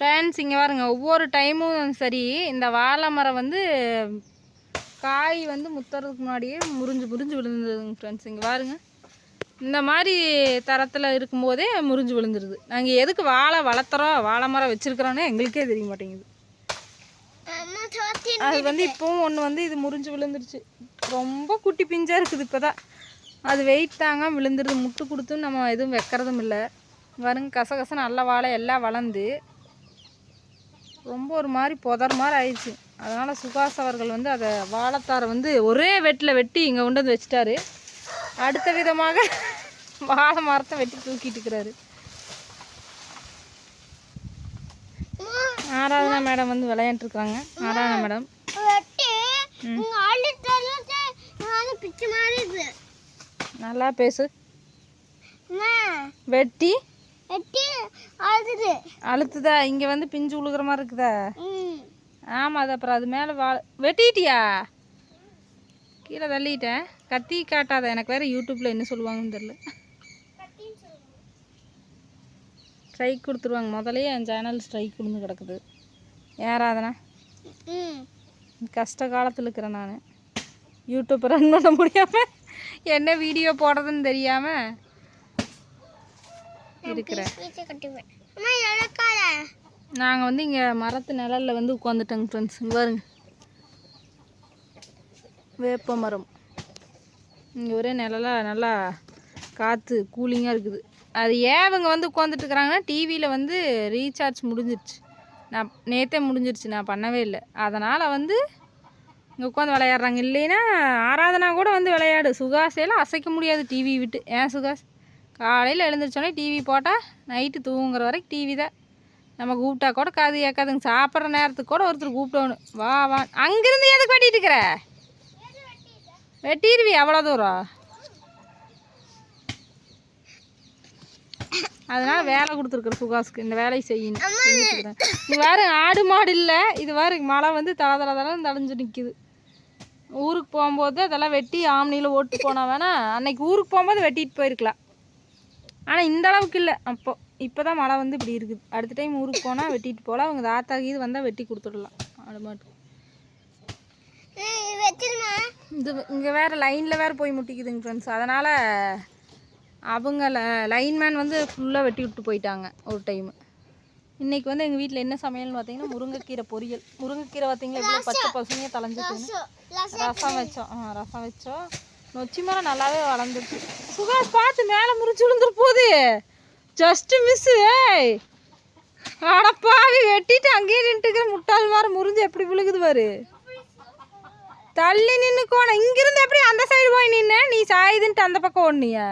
Friends இங்கே பாருங்க, ஒவ்வொரு டைமும் சரி இந்த வாழை மரம் வந்து காய் வந்து முத்துறதுக்கு முன்னாடியே முறிஞ்சு விழுந்துருதுங்க ஃப்ரெண்ட்ஸ். இங்கே பாருங்க, இந்த மாதிரி தரத்தில் இருக்கும்போதே முறிஞ்சு விழுந்துருது. நாங்கள் எதுக்கு வாழை வளர்த்துறோம், வாழை மரம் வச்சுருக்குறோன்னே எங்களுக்கே தெரிய மாட்டேங்குது. அது வந்து இப்போவும் ஒன்று வந்து இது முறிஞ்சு விழுந்துருச்சு. ரொம்ப குட்டி பிஞ்சாக இருக்குது. இப்போ தான் அது வெயிட் தாங்க விழுந்துருது. முட்டு கொடுத்தும் நம்ம எதுவும் வைக்கிறதும் இல்லை. பாருங்க, கசகச நல்ல வாழை எல்லாம் வளர்ந்து ரொம்ப ஒரு மாதிரி புதர் மாதிரி ஆயிடுச்சு. அதனால் சுகாஸ் அவர்கள் வந்து அதை வாழைத்தாரை வந்து ஒரே வெட்டில் வெட்டி இங்கே கொண்டு வந்து வச்சுட்டாரு. அடுத்த விதமாக வாழை மரத்தை வெட்டி தூக்கிட்டு இருக்கிறாரு. ஆராதனா மேடம் வந்து விளையாண்டுருக்குறாங்க. ஆராதனா மேடம் நல்லா பேசு. வெட்டி அழுத்துதா? இங்கே வந்து பிஞ்சு உழுகிற மாதிரி இருக்குதா? ஆமாம், அது அப்புறம் அது மேலே வெட்டிட்டியா? கீழே தள்ளிட்டேன். கத்தி காட்டாத, எனக்கு வேறு யூடியூப்பில் என்ன சொல்லுவாங்கன்னு தெரில. ஸ்ட்ரைக் கொடுத்துருவாங்க. முதலே என் சேனல் ஸ்ட்ரைக் கொடுத்து கிடக்குது. யாராதனா கஷ்ட காலத்தில் இருக்கிறேன் நான். யூடியூப் ரன் பண்ண முடியாமல் என்ன வீடியோ போடுறதுன்னு தெரியாமல் இருக்கிறேன். நாங்கள் வந்து இங்கே மரத்து நிழலில் வந்து உட்காந்துட்டோங்க ஃப்ரெண்ட்ஸ். இங்கே பாருங்க, வேப்ப மரம். இங்கே ஒரே நிழலாக நல்லா காற்று கூலிங்காக இருக்குது. அது ஏன் இவங்க வந்து உட்காந்துட்டு இருக்கிறாங்கன்னா, டிவியில் வந்து ரீசார்ஜ் முடிஞ்சிருச்சு. நான் நேற்றே முடிஞ்சிருச்சு, நான் பண்ணவே இல்லை. அதனால் வந்து இங்கே உட்காந்து விளையாடுறாங்க. இல்லைன்னா ஆராதனா கூட வந்து விளையாடு. சுகாசையெல்லாம் அசைக்க முடியாது டிவி விட்டு. ஏன் சுகாஸ்? காலையில் எழுந்திரிச்சோன்னே டிவி போட்டால் நைட்டு தூங்குற வரைக்கும் டிவி தான். நம்ம கூப்பிட்டா கூட காது கேட்காதுங்க. சாப்பிட்ற நேரத்துக்கு கூட ஒருத்தர் கூப்பிட்டோன்னு வா வா. அங்கேருந்து எதுக்கு வெட்டிட்டு இருக்கிற? வெட்டிடுவி அவ்வளோ தூரம். அதனால் வேலை கொடுத்துருக்குற சுகாஸுக்கு, இந்த வேலையை செய்யணும். செஞ்சுட்டுருக்குறேன். இது வேறு ஆடு மாடு இல்லை. இது வேறு மழை வந்து தளம் தளைஞ்சு நிற்கிது. ஊருக்கு போகும்போது அதெல்லாம் வெட்டி ஆம்னியில் ஓட்டு போனால் வேணால் அன்னைக்கு ஊருக்கு போகும்போது வெட்டிட்டு போயிருக்கலாம். ஆனால் இந்த அளவுக்கு இல்லை. இப்போ தான் மழை வந்து இப்படி இருக்குது. அடுத்த டைம் ஊருக்கு போனால் வெட்டிட்டு போகலாம். அவங்க தாத்தா இது வந்தால் வெட்டி கொடுத்துடலாம் ஆடு மாட்டு. இது இங்கே வேறு லைனில் வேறு போய் முட்டிக்குதுங்க ஃப்ரெண்ட்ஸ். அதனால் அவங்க லைன்மேன் வந்து ஃபுல்லாக வெட்டி விட்டு போயிட்டாங்க ஒரு டைமு. இன்றைக்கி வந்து எங்கள் வீட்டில் என்ன சமையல்னு பார்த்தீங்கன்னா, முருங்கைக்கீரை பொரியல். முருங்கைக்கீரை பார்த்தீங்களா எவ்வளோ பச்சை பசுமையாக தலைஞ்சிட்டுன்னு. ரசம் வச்சோம். நொச்சி மரம் நல்லாவே வளர்ந்துருச்சு. சுகாஸ் பார்த்து, மேலே முறிச்சு விழுந்துரு போகுது. Just miss. அடப்பாவி, வெட்டிட்டு அங்கேயே நின்றுக்கிற முட்டாள் மாதிரி முறிஞ்சு எப்படி விழுகுது பாரு. தள்ளி நின்று கோணம். இங்கிருந்து எப்படி அந்த சைடு போய் நின்று நீ சாயுதுன்ட்டு அந்த பக்கம் ஓடனியா?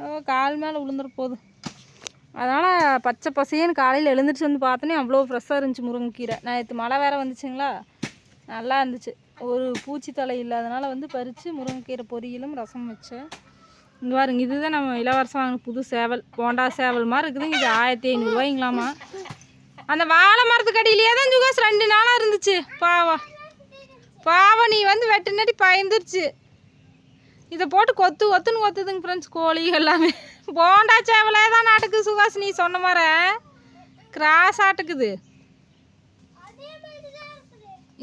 ஓ, கால் மேலே விழுந்துரு போகுது. அதனால் பச்சை பசையன்னு காலையில் எழுந்திரிச்சு வந்து பார்த்தோன்னே அவ்வளோ ஃப்ரெஷ்ஷாக இருந்துச்சு முருங்கைக்கீரை. நேற்று மழை வேறு வந்துச்சுங்களா, நல்லா இருந்துச்சு. ஒரு பூச்சி தலை இல்லாதனால வந்து பறித்து முருங்கைக்கீரை பொரியலும் ரசம் வச்சேன். இங்கே பாருங்க, இதுதான் நம்ம இளவரசம் வாங்கின புது சேவல். போண்டா சேவல் மாதிரி இருக்குதுங்க. இது 1500 அந்த வாழை மரத்துக்கு அடியிலேயே தான் சுகாஸ் 2 நாளாக இருந்துச்சு. பாவம் நீ வந்து வெட்டினடி பயந்துருச்சு. இதை போட்டு கொத்துன்னு கொத்துதுங்க ஃப்ரெண்ட்ஸ், கோழி எல்லாமே. போண்டா சேவலே தான் நாட்டுக்குது சுகாஸ். நீ சொன்ன மாதிரி கிராஸ் ஆட்டுக்குது.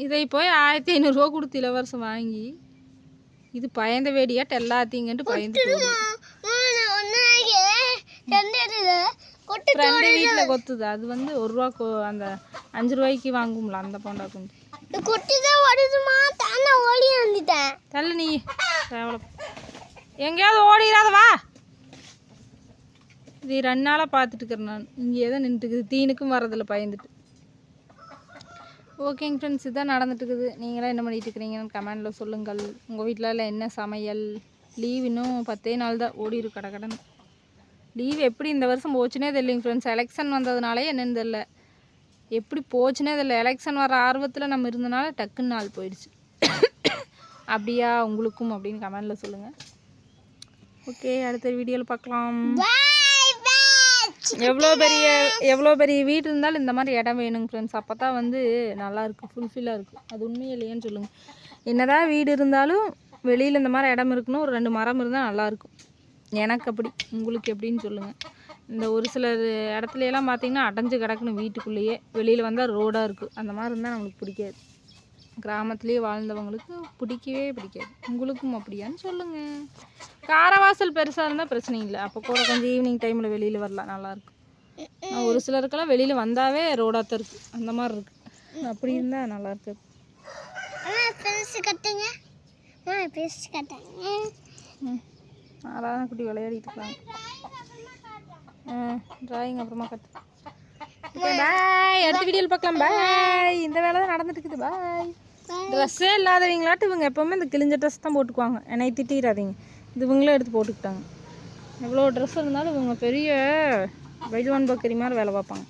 இதை போய் 1500 கொடுத்து இளவரசம் வாங்கி இது பயந்த வேடியாட்டு எல்லாத்தையுங்கன்ட்டு பயந்து ரெண்டு வீட்டில் கொத்துது. அது வந்து 1 ரூபா அந்த 5 ரூபாய்க்கு வாங்கும்ல அந்த போண்டா குண்டு. தள்ளு நீ சேவலை, எங்கேயாவது ஓடிடாத வா. இது 2 நாளாக பார்த்துட்டு இருக்கிறேன் நான். இங்கே தான் நின்றுட்டுக்குது. தீனுக்கும் வரதில்லை பயந்துட்டு. ஓகேங்க ஃப்ரெண்ட்ஸ், இதுதான் நடந்துட்டுருக்குது. நீங்களாம் என்ன பண்ணிகிட்டு இருக்கிறீங்கன்னு கமெண்டில் சொல்லுங்கள். உங்கள் வீட்டில் என்ன சமையல்? லீவ் இன்னும் 10 நாள் தான் ஓடிரு கடகடன்னு. லீவ் எப்படி இந்த வருஷம் போச்சுனே தெரியலைங்க ஃப்ரெண்ட்ஸ். எலெக்ஷன் வந்ததுனாலே என்னென்னு தெரில, எப்படி போச்சுனே தெரியல. எலெக்ஷன் வர ஆர்வத்தில் நம்ம இருந்தனால டக்குன்னு நாள் போயிடுச்சு. அப்படியா உங்களுக்கும் அப்படின்னு கமெண்டில் சொல்லுங்கள். ஓகே, அடுத்த வீடியோவில் பார்க்கலாம். எவ்வளோ பெரிய வீடு இருந்தாலும் இந்த மாதிரி இடம் வேணுங்க ஃப்ரெண்ட்ஸ். அப்போ தான் வந்து நல்லாயிருக்கும், ஃபுல்ஃபில்லாக இருக்கும். அது உண்மையே இல்லையான்னு சொல்லுங்கள். என்னதான் வீடு இருந்தாலும் வெளியில் இந்த மாதிரி இடம் இருக்கணும். ஒரு 2 மரம் இருந்தால் நல்லாயிருக்கும். எனக்கு அப்படி, உங்களுக்கு எப்படின்னு சொல்லுங்கள். இந்த ஒரு சிலர் இடத்துலையெல்லாம் பார்த்திங்கன்னா அடைஞ்சு கிடக்கணும் வீட்டுக்குள்ளேயே, வெளியில் வந்தால் ரோடாக இருக்குது. அந்த மாதிரி இருந்தால் நம்மளுக்கு பிடிக்காது. கிராமத்துலேயே வாழ்ந்தவங்களுக்கு பிடிக்கவே பிடிக்காது. உங்களுக்கும் அப்படியான்னு சொல்லுங்கள். காரவாசல் பெருசாக இருந்தால் பிரச்சனை இல்லை, அப்போ கூட கொஞ்சம் ஈவினிங் டைமில் வெளியில் வரலாம், நல்லாயிருக்கும். ஒரு சிலருக்கெல்லாம் வெளியில் வந்தாவே ரோடாக தான் இருக்குது, அந்த மாதிரி இருக்குது. அப்படி இருந்தால் நல்லா இருக்குது. அதான் குட்டி விளையாடிட்டு இருக்காங்க. டிராயிங் அப்புறமா கற்று. பாய், அடுத்த வீடியோவில் பார்க்கலாம். பாய். இந்த வேலை தான் நடந்துட்டு இருக்குது. பாய். ட்ரெஸ்ஸே இல்லாதவங்களாட்டு இவங்க எப்போவுமே இந்த கிழிஞ்ச ட்ரெஸ் தான் போட்டுக்குவாங்க. என்னை திட்டிடாதீங்க, இது இவங்களே எடுத்து போட்டுக்கிட்டாங்க. எவ்வளோ ட்ரெஸ் இருந்தாலும் இவங்க பெரிய வைல்வான் பக்கரி மாதிரி வேலை பார்ப்பாங்க.